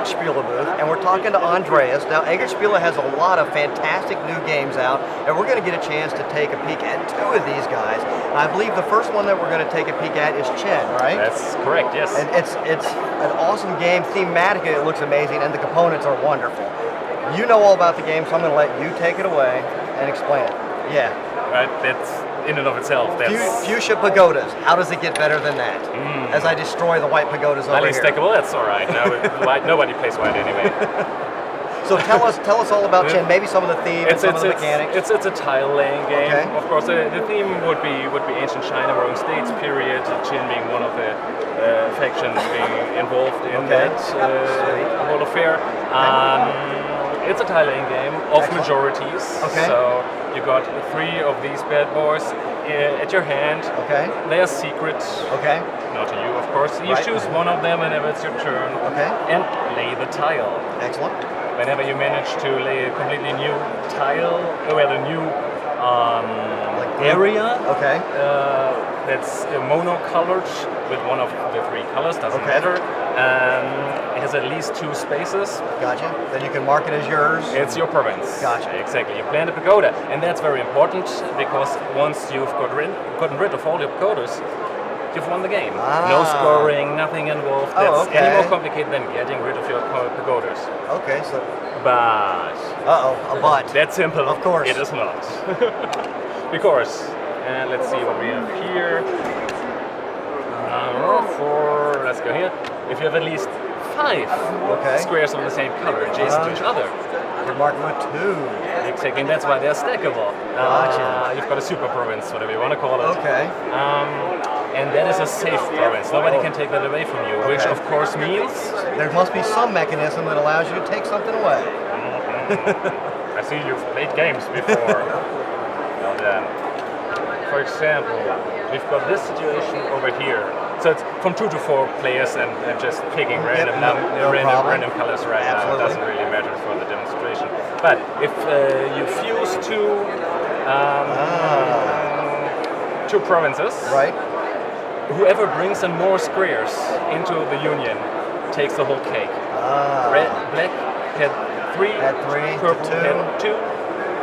Eggertspiele booth, and we're talking to Andreas. Now, Eggertspiele has a lot of fantastic new games out, and we're going to get a chance to take a peek at two of these guys. And I believe the first one that we're going to take a peek at is Chen, right? That's correct, yes. And it's an awesome game. Thematically, it looks amazing, and the components are wonderful. You know all about the game, so I'm going to let you take it away and explain it. Yeah. Right, that's in and of itself. That's Fuchsia pagodas. How does it get better than that? As I destroy the white pagodas over highly here. stackable. That's all right. Nobody plays white anyway. So tell us all about Chen. Maybe some of the theme and some of the mechanics. It's a tile laying game. Okay. Of course, the theme would be ancient China, Roman states period. Qin being one of the factions being involved in that whole affair. It's a tile laying game of majorities. Okay. So you got 3 of these bad boys at your hand. Okay. They are secret. Okay. Not to you, of course. You choose one of them whenever it's your turn. Okay. And lay the tile. Excellent. Whenever you manage to lay a completely new tile, a new area, Okay. that's monocolored with one of the 3 colors, doesn't matter. It has at least 2 spaces. Gotcha. Then you can mark it as yours. It's your province. Gotcha. Exactly. You plant a pagoda, and that's very important because once you've gotten rid of all your pagodas, you've won the game. No scoring, nothing involved. That's any more complicated than getting rid of your pagodas. Okay, so. But. A but. That's simple. Of course. It is not. Because, and let's see what we have here. Let's go here. If you have at least 5 squares of the same color adjacent to each other, you mark them with 2. Exactly, and that's why they're stackable. Gotcha. You've got a super province, whatever you want to call it. Okay. And that is a safe province. Nobody can take that away from you, which of course means there must be some mechanism that allows you to take something away. I see you've played games before. Well then, for example, we've got this situation over here. So it's from 2 to 4 players and just picking random colors right now. It doesn't really matter for the demonstration. But if you fuse 2 provinces, right? Whoever brings in more squares into the union takes the whole cake. Black had 3, purple had 2,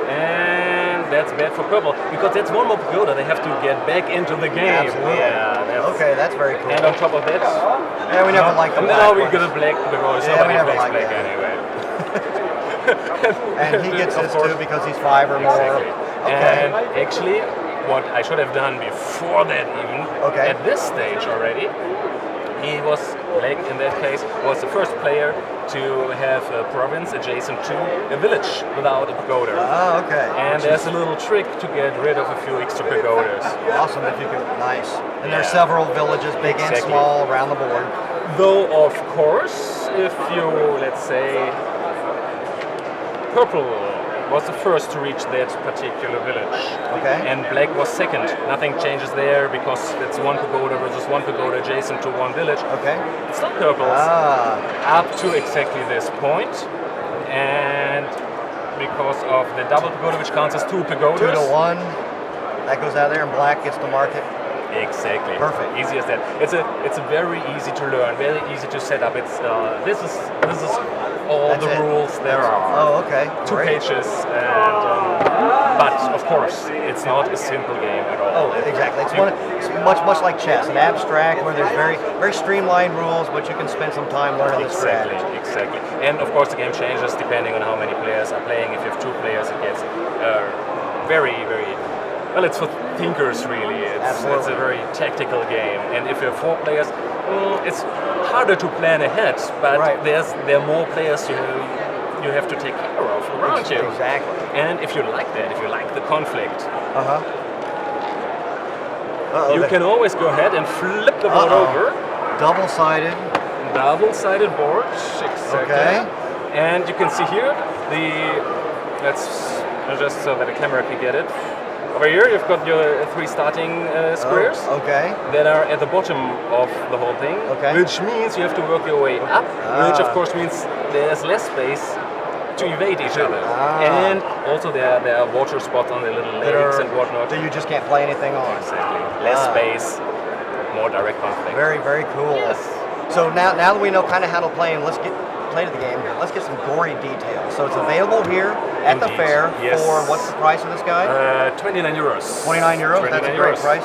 and that's bad for purple because that's one more pagoda they have to get back into the game. Absolutely. Yeah, that's very cool. And on top of that, we never liked the black. No, we got a black because nobody plays black anyway. And he gets this too because he's 5 or more. Exactly. And actually, what I should have done before that even, at this stage already, he was, Blake in that case, was the first player to have a province adjacent to a village without a pagoda. And there's a little trick to get rid of a few extra pagodas. Awesome if you can, nice. And there's several villages, big and small, around the board. Though, of course, if you, let's say, purple was the first to reach that particular village. And black was second. Nothing changes there because it's 1 pagoda versus 1 pagoda adjacent to 1 village. It's not purple's up to exactly this point. And because of the double pagoda, which counts as 2 pagodas. 2 to 1. That goes out there and black gets to mark it. Exactly. Perfect. Easy as that. It's a very easy to learn, very easy to set up. It's this is all the rules there are. 2 pages, and but of course it's not a simple game at all. Exactly. It's much like chess, an abstract where there's very streamlined rules, but you can spend some time learning the strategy. Exactly. And of course the game changes depending on how many players are playing. If you have 2 players, it gets very well. It's for thinkers really. It's a very tactical game. And if you have 4 players, it's harder to plan ahead. But there are more players you have to take care of around you. Exactly. And if you like that, if you like the conflict, you can always go ahead and flip the board over. Double-sided board. Exactly. And you can see here let's just so that the camera can get it. Over here, you've got your 3 starting squares that are at the bottom of the whole thing, which means you have to work your way up, which of course means there's less space to evade each other. And also there are water spots on the little lakes and whatnot. So you just can't play anything on. Exactly. Less space, more direct conflict. Very, very cool. Yes. So now that we know kind of how to play, and let's get played the game. Let's get some gory details. So it's available here at the fair for, what's the price of this guy? 29 euros. 29 euros? 29 That's a great euros. price.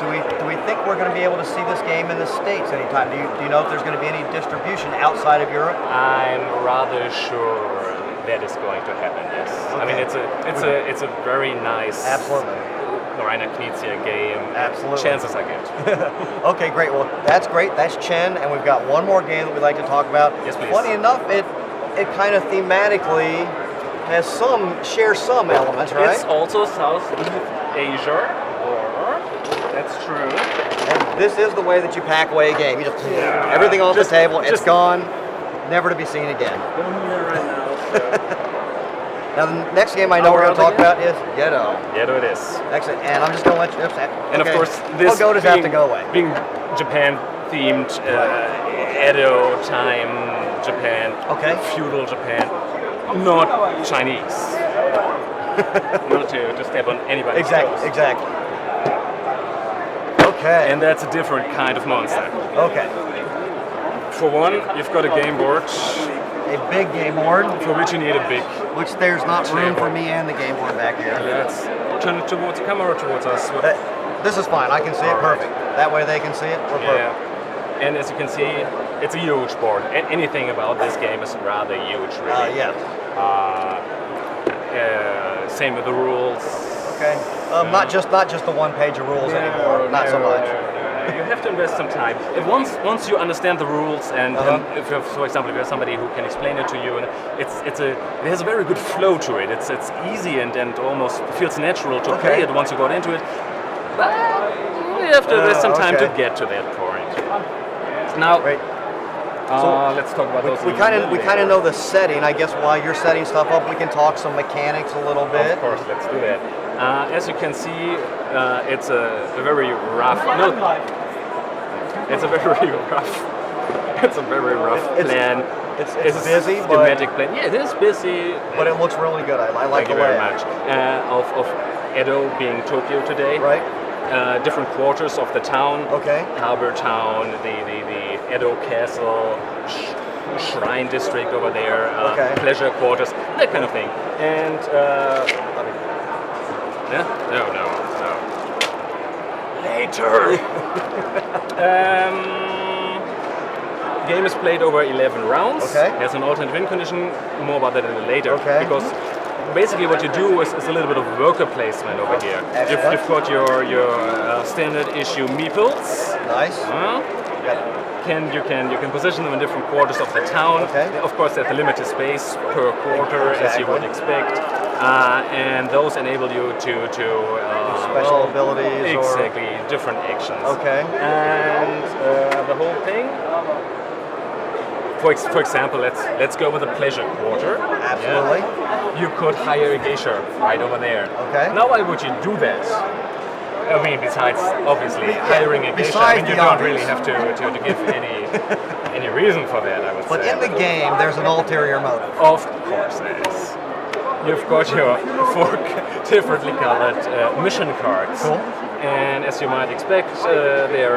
Do we think we're going to be able to see this game in the States anytime? Do you know if there's going to be any distribution outside of Europe? I'm rather sure that is going to happen. Yes. Okay. I mean, it's a very nice. Absolutely. Reiner Knizia game. Absolutely. Chances are good. Okay, great. Well, that's great. That's Chen, and we've got one more game that we'd like to talk about. Yes, please. Funny enough, it kind of thematically shares some elements, right? It's also Southeast Asia. That's true. And this is the way that you pack away a game. You just everything off the table. It's gone, never to be seen again. I'm here right now. Now, the next game I know we're going to talk about is Yedo. Yedo it is. Excellent. And I'm just going to let you. Oops, And of course, this Pagodas have to go away. Being Japan-themed, Edo time Japan, feudal Japan, not Chinese. Not to step on anybody's toes. Exactly. Okay. And that's a different kind of monster. Okay. For one, you've got a game board. A big game board. For which you need a big. Which there's not room for me and the game board back here. Let's turn it towards the camera, towards us. This is fine. I can see it perfect. That way they can see it. We're perfect. And as you can see, it's a huge board. Anything about this game is rather huge, really. Same with the rules. Okay. Not just the one page of rules anymore. Not so much. You have to invest some time. Once you understand the rules, and if you have, for example, if you have somebody who can explain it to you, and it has a very good flow to it. It's easy and almost feels natural to play it once you got into it. But you have to invest some time to get to that point. Now, let's talk about those. We kind of know the setting. I guess while you're setting stuff up, we can talk some mechanics a little bit. Of course, let's do that. As you can see, it's a very rough. It's a very rough. It's a very rough plan. It's busy, a schematic plan. Yeah, it is busy, but it looks really good. I like the way. Thank you very much. Of Edo being Tokyo today. Right. Different quarters of the town. Okay. Harbor Town, the Edo Castle, Shrine District over there, pleasure quarters, that kind of thing. And no. Later. Game is played over 11 rounds. Okay. There's an alternate win condition. More about that a little later. Okay. Because basically what you do is a little bit of worker placement over here. You've got your standard issue meeples. Nice. You can position them in different quarters of the town. Okay. Of course, there's a limited space per quarter, as you would expect, and those enable you to special abilities. Exactly, different actions. Okay. And the whole thing. For example, let's go with the pleasure quarter. Absolutely. Yeah. You could hire a geisha right over there. Okay. Now, why would you do that? I mean, besides obviously hiring a geisha, I mean, you don't really have to give any reason for that, I would say. But in the game, there's an ulterior motive. Of course there is. You've got your 4 differently colored mission cards. Cool. And as you might expect, there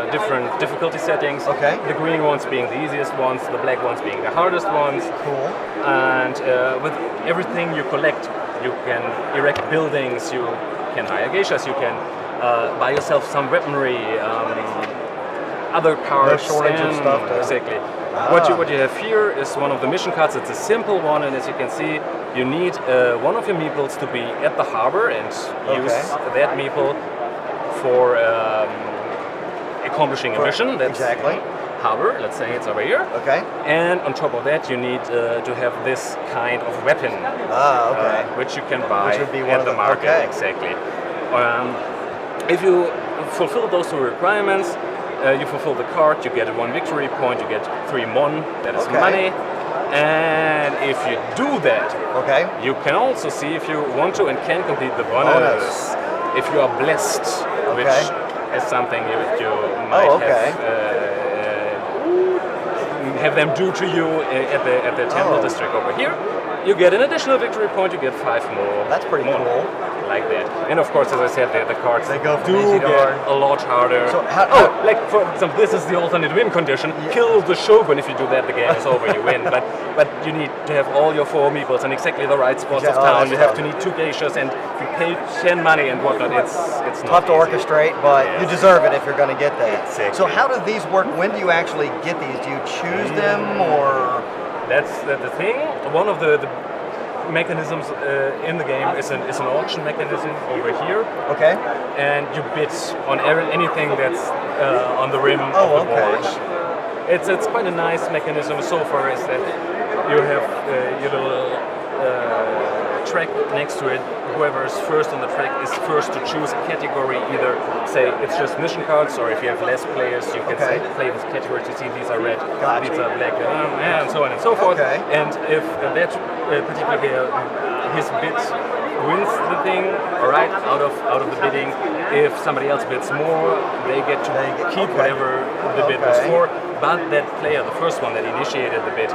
are different difficulty settings. Okay. The green ones being the easiest ones, the black ones being the hardest ones. Cool. And with everything you collect, you can erect buildings, you can hire geishas, you can buy yourself some weaponry, other cards. No shortage of stuff. Exactly. What you have here is one of the mission cards. It's a simple one, and as you can see, you need one of your meeples to be at the harbor and use that meeple for accomplishing a mission. That's harbor. Let's say it's over here. Okay. And on top of that, you need to have this kind of weapon, which you can buy at the market. Exactly. If you fulfill those 2 requirements, you fulfill the card, you get 1 victory point, you get 3 mon, that is money. And if you do that, you can also see if you want to and can complete the bonus. If you are blessed, which is something you might have have them do to you at the temple district over here. You get an additional victory point. You get 5 more. That's pretty cool. Like that. And of course, as I said, the cards they go from do easy to get hard. a lot harder. So like for example, this is the alternate win condition. Yeah. Kill the shogun. If you do that, the game is over. You win. But you need to have all your 4 meeples in exactly the right spots of town. You have to need 2 geishas, and you pay 10 money and whatnot. It's not tough to easy. orchestrate, but you deserve it if you're going to get that. Exactly. So how do these work? When do you actually get these? Do you choose them, or? That's the thing. One of the mechanisms in the game is an auction mechanism over here. Okay. And you bid on anything that's on the rim of the board. It's quite a nice mechanism so far, is that you have your little track next to it. Whoever is first on the track is first to choose a category. Either say it's just mission cards, or if you have less players, you can say play this category to see these are red, these are black, and so on and so forth. And if that particular player, his bid wins the thing, all right, out of the bidding. If somebody else bids more, they get to keep whatever the bid was for. But that player, the first one that initiated the bid,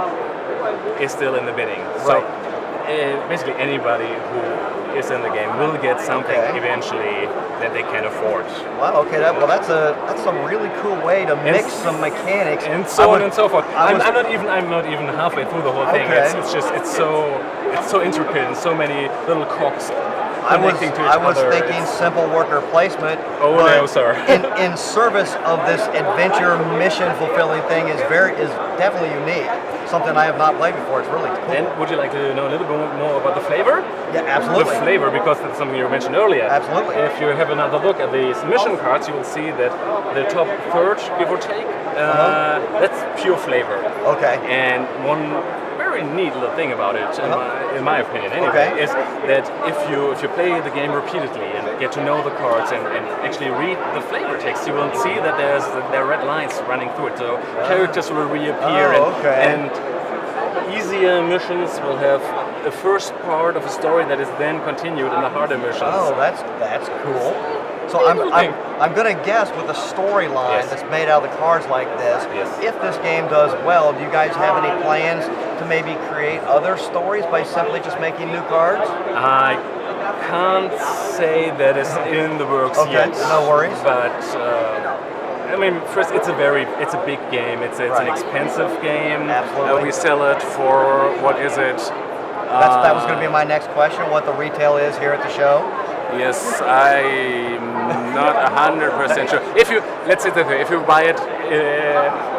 is still in the bidding. So basically anybody who is in the game will get something eventually that they can afford. Wow. Okay. That's a really cool way to mix some mechanics and so on and so forth. I'm not even halfway through the whole thing. It's so intricate and so many little cogs. I was thinking simple worker placement. Oh no, sir. in service of this adventure mission fulfilling thing is definitely unique. Something I have not played before. It's really cool. And would you like to know a little bit more about the flavor? Yeah, absolutely. The flavor, because that's something you mentioned earlier. Absolutely. If you have another look at these mission cards, you will see that the top third, give or take, that's pure flavor. Okay. And one very neat little thing about it, in my opinion anyway, is that if you play the game repeatedly and get to know the cards and actually read the flavor text, you will see that there are red lines running through it. So characters will reappear, and easier missions will have the first part of a story that is then continued in the harder missions. Oh, that's cool. So I'm going to guess with a storyline that's made out of the cards like this, if this game does well, do you guys have any plans to maybe create other stories by simply just making new cards? I can't say that is in the works yet. No worries. But I mean, first, it's a big game. It's an expensive game. Absolutely. We sell it for, what is it? That was going to be my next question. What the retail is here at the show? Yes, I'm not 100% sure. Let's say that if you buy it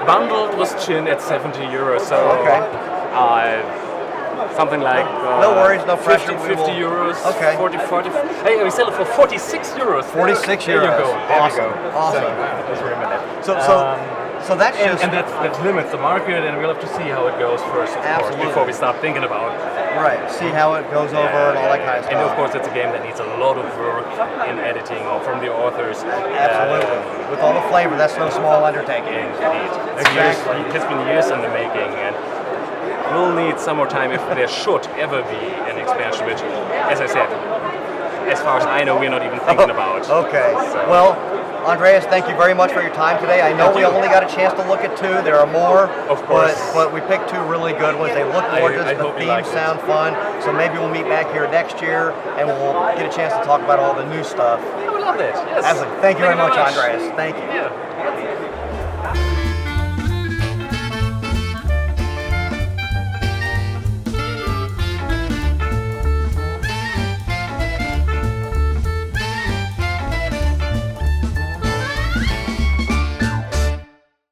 bundled with Chin at 70 euros, so something like no worries, no pressure. 50 euros. Okay. 40. Hey, we sell it for 46 euros. 46 euros. There you go. Awesome. So, just remember that. So that's just and that limits the market, and we'll have to see how it goes first, of course, before we start thinking about see how it goes over and all that kind of stuff. And of course, it's a game that needs a lot of work in editing from the authors. Absolutely. With all the flavor, that's no small undertaking. Indeed. It has been years in the making, and we'll need some more time if there should ever be an expansion, which, as I said, as far as I know, we're not even thinking about. Okay. Well, Andreas, thank you very much for your time today. I know we only got a chance to look at 2. There are more, of course, but we picked 2 really good ones. They look gorgeous. The themes sound fun. So maybe we'll meet back here next year, and we'll get a chance to talk about all the new stuff. I would love it. Yes. Absolutely. Thank you very much, Andreas. Thank you. Yeah.